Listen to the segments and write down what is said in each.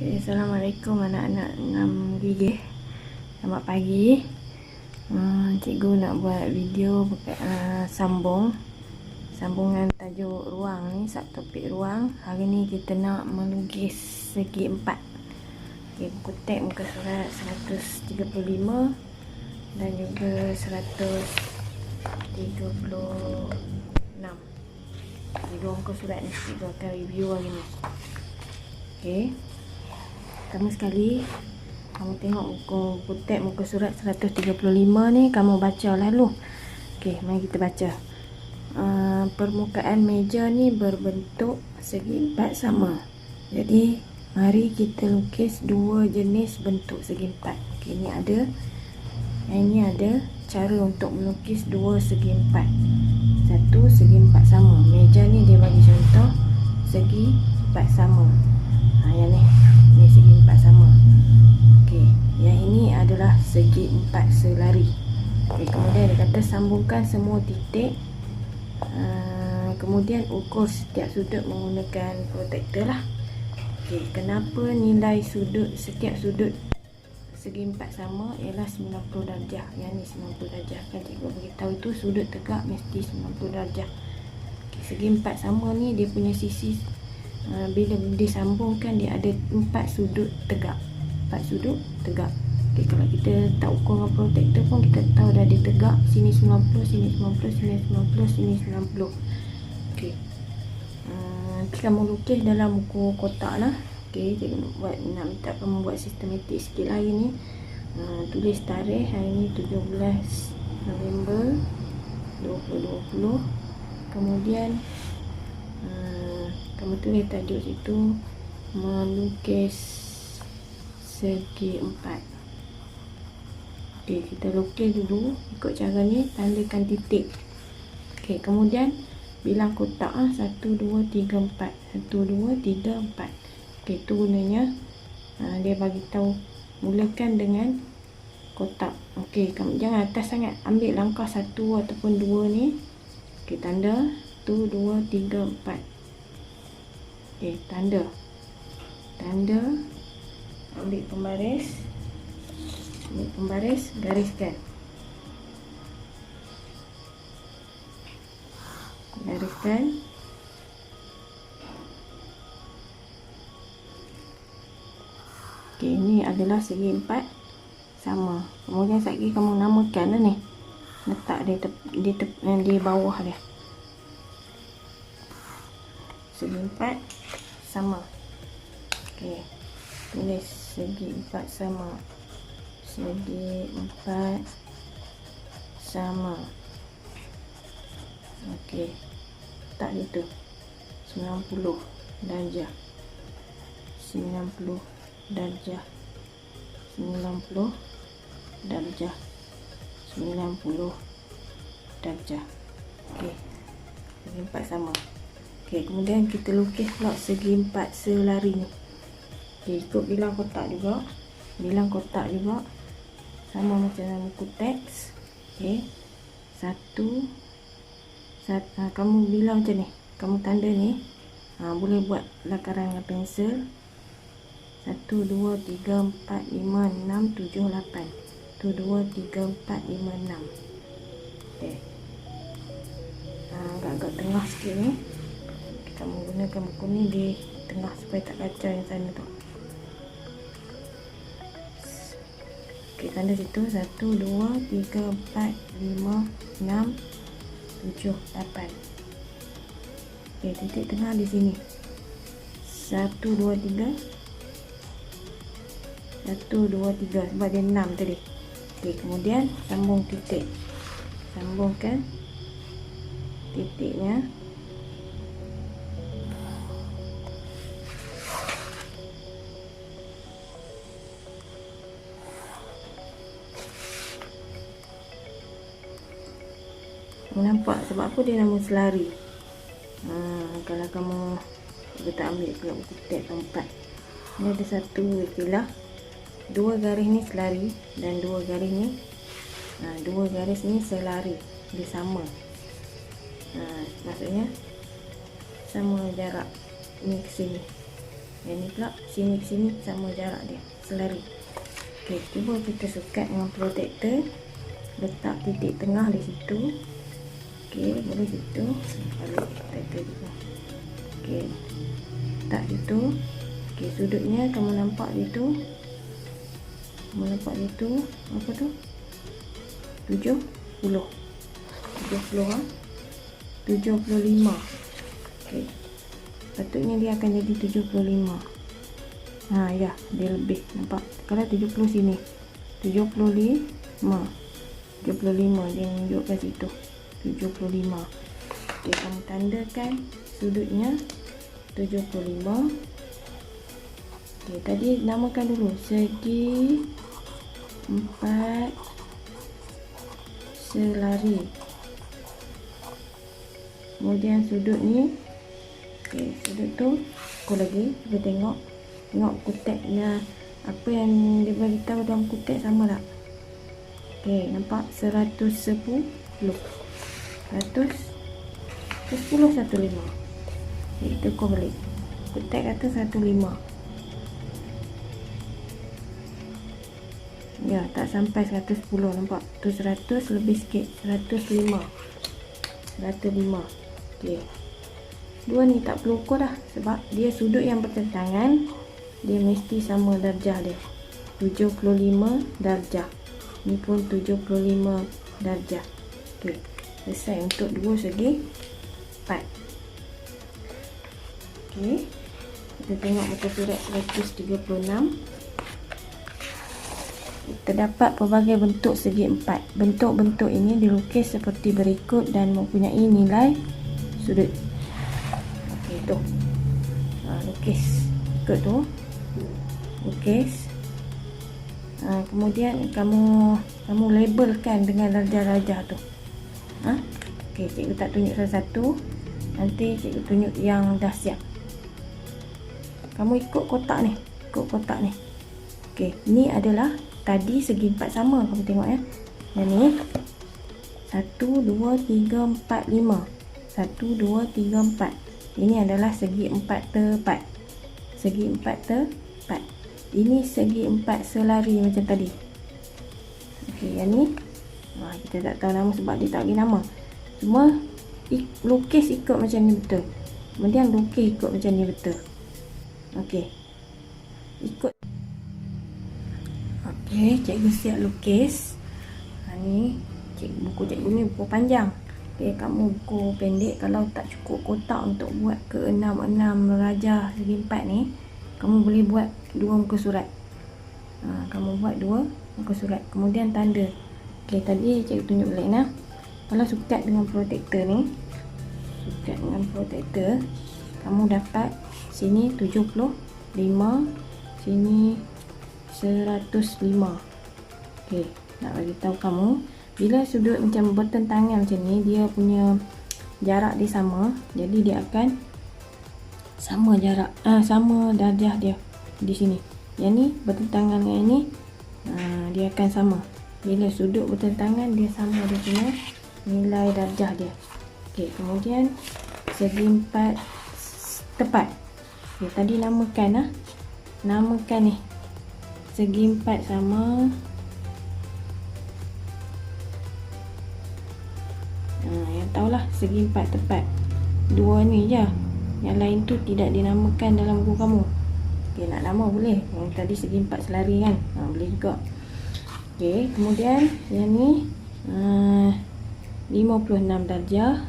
Okay, Assalamualaikum anak-anak 6 gigi. Selamat pagi. Cikgu nak buat video sambungan tajuk ruang ni, subtopik ruang. Hari ni kita nak melukis segi 4. Okay, buku teks muka surat 135 dan juga 136. Dua muka surat ni cikgu akan review hari ni. Okay, pertama sekali kamu tengok buku teks muka surat 135 ni, kamu baca lalu. Okey, mari kita baca. Permukaan meja ni berbentuk segi empat sama. Jadi mari kita lukis dua jenis bentuk segi empat. Okey, ini ada cara untuk melukis dua segi empat. Satu segi empat sama. Meja ni dia bagi contoh segi empat sama. Yang ni segi empat sama. Okey, yang ini adalah segi empat selari. Okey, kemudian dia kata sambungkan semua titik. Kemudian ukur setiap sudut menggunakan protektor lah. Okey, kenapa nilai setiap sudut segi empat sama ialah 90 darjah. Yang ni 90 darjah. Kan cikgu beritahu itu sudut tegak mesti 90 darjah. Okey, segi empat sama ni dia punya sisi bila disambungkan dia ada 4 sudut tegak. 4 sudut tegak. Okey, kalau kita tak ukur dengan protektor pun kita tahu dah dia tegak. Sini 90, sini 90, sini 90, sini 90. Okey. Nanti kamu lukis dalam buku kotak lah. Okey, jadi nak minta kamu buat sistematik sikit hari ni. Tulis tarikh hari ni 17 November 2020. Kemudian kamu tulis tajuk situ melukis segi empat. Okey, kita lukis dulu ikut cara ni, tandakan titik. Okey, kemudian bilang kotak 1 2 3 4. 1 2 3 4. Okey, tu gunanya dia bagi tahu mulakan dengan kotak. Okey, kamu jangan atas sangat, ambil langkah 1 ataupun 2 ni. Okey, tanda 1 2 3 4. Okey, tanda, ambil pembaris, gariskan. Okey, ini adalah segi empat sama. Kemudian sekali kamu namakan lah ni, letak di bawah dia. Segi empat sama. Okey, tulis segi empat sama. Segi empat sama. Okey, tak itu 90 darjah. 90 darjah. 90 darjah. 90 darjah. Okey, segi empat sama. Okey, kemudian kita lukis pula segi empat selari ni. Okey, ikut bilang kotak juga. Sama macam dalam buku teks. Okey, kamu bilang macam ni. Kamu tanda ni. Boleh buat lakaran dengan pensel. 1 2 3 4 5 6 7 8. 1 2 3 4 5 6. Okey. Agak-agak tengah sikit ni. Kamu gunakan buku ni di tengah supaya tak kacau yang sana tu. Okey, tanda situ 1 2 3 4 5 6 7 8. Okey, titik tengah di sini. 1 2 3 sebab dia 6 tadi. Okey, kemudian sambung titik. Sambungkan titiknya. Nampak sebab apa dia nama selari? Kalau kamu tak ambil pula buku teks 4, ni ada satu istilah, 2 garis ni selari dan 2 garis ni 2 garis ni selari, dia sama. Maksudnya sama jarak ni ke sini. Yang ni pula sini ke sini sama jarak dia, selari. Okey, cuba kita sukat dengan protektor. Letak titik tengah di situ. Okey, boleh situ. Balik protektor juga. Okey, letak situ. Okey, sudutnya kamu nampak situ. Kamu nampak situ. Apa tu? 70 ha? 75. Okey, patutnya dia akan jadi 75. Ya, dia lebih. Nampak? Kalau 70 sini 75 dia menunjukkan situ 75. Okey, kamu tandakan sudutnya 75. Okey, tadi namakan dulu segi 4 selari. Kemudian sudut ni, okey, sudut tu aku lagi cuba tengok kuteknya, apa yang dia beritahu dalam kutek sama tak? Okey, nampak 110 110 15. Okey, tukar balik. Kutek kata 15. Ya, tak sampai 110, nampak? Tu 100 lebih sikit, 105. Okey. Dua ni tak perlu ukur dah sebab dia sudut yang bertentangan, dia mesti sama darjah dia. 75 darjah. Ni pun 75 darjah. Okey. Selesai untuk dua segi 4. Okey. Kita tengok muka surat 136. Terdapat pelbagai bentuk segi 4. Bentuk-bentuk ini dilukis seperti berikut dan mempunyai nilai sudut. Okey, tu. Lukis. Ikut tu. Lukis. Kemudian kamu labelkan dengan darjah-darjah tu. Okey, cikgu tak tunjuk satu-satu. Nanti cikgu tunjuk yang dah siap. Kamu ikut kotak ni. Okey, ni adalah tadi segi 4 sama, kamu tengok ya. Yang ni 1 2 3 4 5. 1 2 3 4. Ini adalah segi 4 tepat. Segi 4 tepat. Ini segi 4 selari macam tadi. Okey, yang ni kita tak tahu nama sebab dia tak bagi nama. Cuma lukis ikut macam ni betul. Kemudian lukis ikut macam ni betul. Okey. Ikut. Okey, cikgu siap lukis. Ni buku cikgu ni buku panjang. Okey, kamu buku pendek kalau tak cukup kotak untuk buat ke 6 rajah segi 4 ni, kamu boleh buat 2 muka surat. Kamu buat 2 muka surat. Kemudian tanda. Okey, tadi cikgu tunjuk balik nah. Kalau sukat dengan protektor ni, kamu dapat sini 75, sini 105. Okey, nak bagi tahu kamu, bila sudut macam bertentangan macam ni, dia punya jarak dia sama, jadi dia akan sama jarak, sama darjah dia di sini. Yang ni bertentangan dengan ini, dia akan sama. Bila sudut bertentangan, dia sama dia punya nilai darjah dia. Okey, kemudian segi 4 tepat. Okey, tadi namakan ni. Segi 4 sama. Yang tahulah segi 4 tepat. 2 ni je. Yang lain tu tidak dinamakan dalam buku kamu. Okey, nak nama boleh. Yang tadi segi 4 selari kan. Boleh juga. Okey, kemudian yang ni 56 darjah.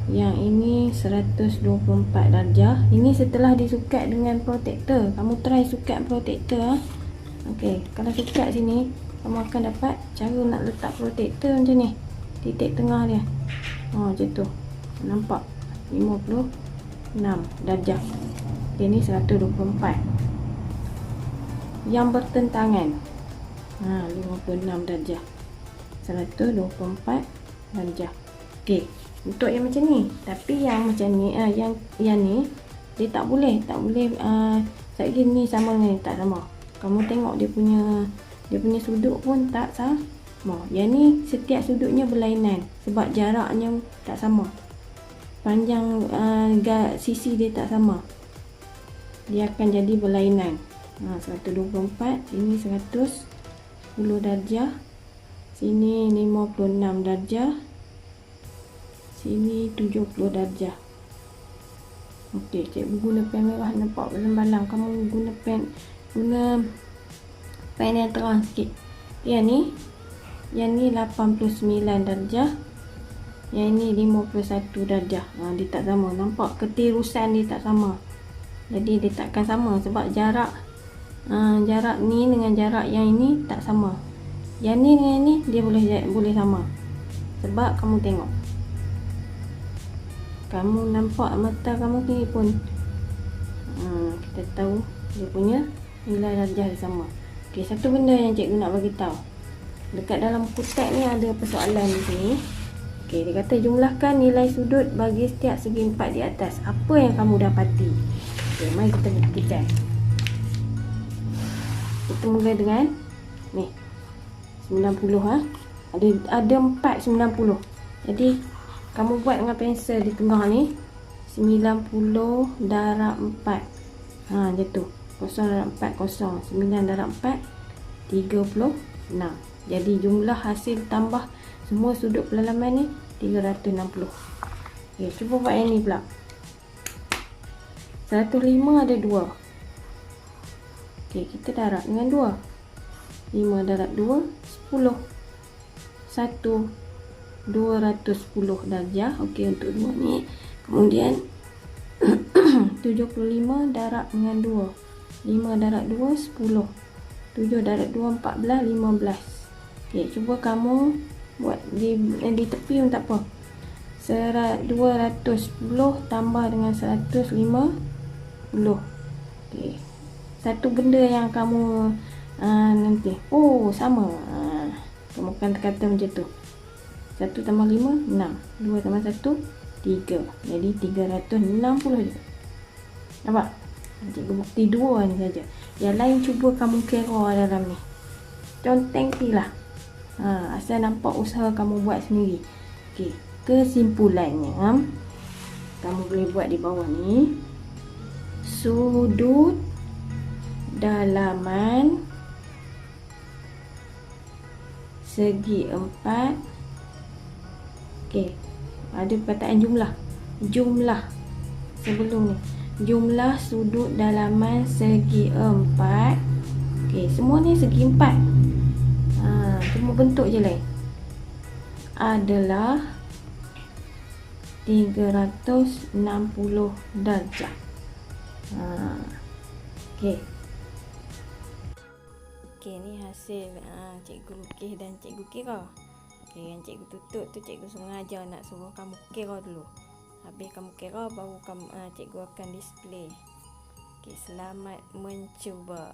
Yang ini 124 darjah. Ini setelah disukat dengan protektor. Kamu try sukat protektor. Okey, kalau sukat sini, kamu akan dapat cara nak letak protektor macam ni. Titik tengah dia. Macam tu. Nampak? 56 darjah. Ini 124. Yang bertentangan. 56 darjah. 124 darjah. Okey, untuk yang macam ni. Tapi yang macam ni, yang ni dia tak boleh saya gini sama dengan ni, tak sama. Kamu tengok dia punya sudut pun tak sama. Yang ni setiap sudutnya berlainan sebab jaraknya tak sama. Panjang sisi dia tak sama. dia akan jadi berlainan. 124, sini 110 darjah, sini 56 darjah, sini 70 darjah. Okey, cikgu guna pen merah nampak balang-balang. Kamu guna pen yang terang sikit. Yang ni 89 darjah, yang ni 51 darjah. Dia tak sama. Nampak ketirusan dia tak sama. Jadi dia takkan sama sebab jarak ni dengan jarak yang ini tak sama. Yang ni dengan ni dia boleh sama. Sebab kamu tengok, kamu nampak mata kamu ni pun kita tahu dia punya nilai darjah dia sama. Okey, satu benda yang cikgu nak bagi tahu. Dekat dalam buku teks ni ada persoalan di sini. Okey, dia kata jumlahkan nilai sudut bagi setiap segi empat di atas. Apa yang kamu dapati? Okey, mari kita kecek. Kita mula dengan ni 90 ada 4 90. Jadi kamu buat dengan pensel di tengah ni 90 darab 4. Jatuh 0 darab 4 0. 9 darab 4 36. Jadi jumlah hasil tambah semua sudut pelalaman ni 360. Okey, cuba buat yang ni pula. 105 ada 2. Okey, kita darab dengan 2. 5 darab 2 10. 210 darjah. Okey, untuk 2 ni. Kemudian 75 darab dengan 2. 5 darab 2 10. 7 darab 2 14 15. Okey, cuba kamu buat di tepi pun tak apa. 210 tambah dengan 150. Okey. Satu benda yang kamu nanti sama. Kamu akan kata macam tu. 1 tambah 5 6. 2 tambah 1 3. Jadi 360 juga. Nampak? Cikgu bukti 2 ni saja. Yang lain cuba kamu kira dalam ni. Conteng-lah. Asal nampak usaha kamu buat sendiri. Okey, kesimpulannya kamu boleh buat di bawah ni. Sudut dalaman segi 4. Okey, ada perkataan jumlah. Jumlah sebelum ni. Jumlah sudut dalaman segi 4. Okey, semua ni segi 4. Cuma bentuk je lain. Adalah 360 darjah. Okey. Okey, ni hasil cikgu lukis dan cikgu kira. Okey, yang cikgu tutup tu cikgu sengaja nak suruh kamu kira dulu. Habis kamu kira baru cikgu akan display. Okey, selamat mencuba.